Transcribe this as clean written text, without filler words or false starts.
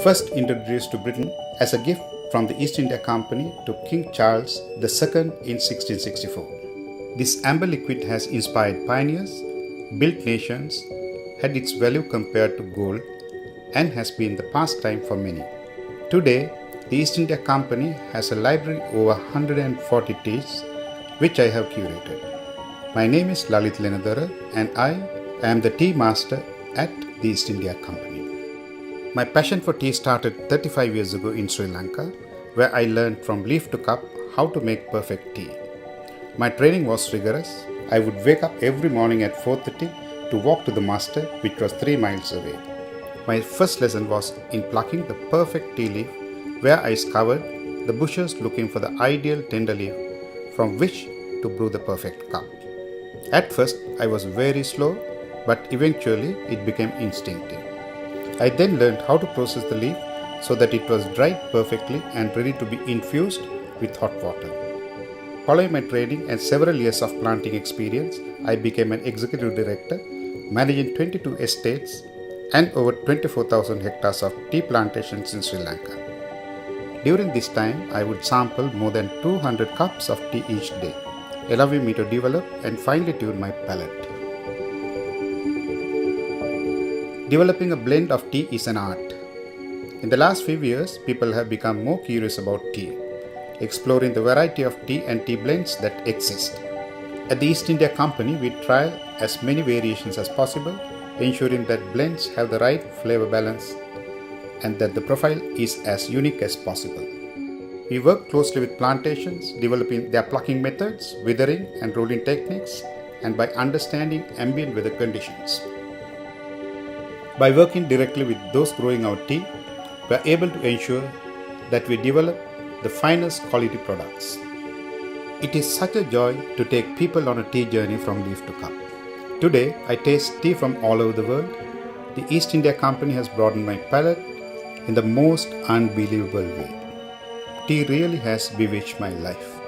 First introduced to Britain as a gift from the East India Company to King Charles II in 1664. This amber liquid has inspired pioneers, built nations, had its value compared to gold, and has been the pastime for many. Today, the East India Company has a library over 140 teas, which I have curated. My name is Lalit Lenadara, and I am the tea master at the East India Company. My passion for tea started 35 years ago in Sri Lanka, where I learned from leaf to cup how to make perfect tea. My training was rigorous. I would wake up every morning at 4:30 to walk to the master, which was 3 miles away. My first lesson was in plucking the perfect tea leaf, where I scoured the bushes looking for the ideal tender leaf from which to brew the perfect cup. At first, I was very slow, but eventually it became instinctive. I then learned how to process the leaf so that it was dried perfectly and ready to be infused with hot water. Following my training and several years of planting experience, I became an executive director, managing 22 estates and over 24,000 hectares of tea plantations in Sri Lanka. During this time, I would sample more than 200 cups of tea each day, allowing me to develop and finely tune my palate. Developing a blend of tea is an art. In the last few years, people have become more curious about tea, exploring the variety of tea and tea blends that exist. At the East India Company, we try as many variations as possible, ensuring that blends have the right flavor balance and that the profile is as unique as possible. We work closely with plantations, developing their plucking methods, withering and rolling techniques, and by understanding ambient weather conditions. By working directly with those growing our tea, we are able to ensure that we develop the finest quality products. It is such a joy to take people on a tea journey from leaf to cup. Today, I taste tea from all over the world. The East India Company has broadened my palate in the most unbelievable way. Tea really has bewitched my life.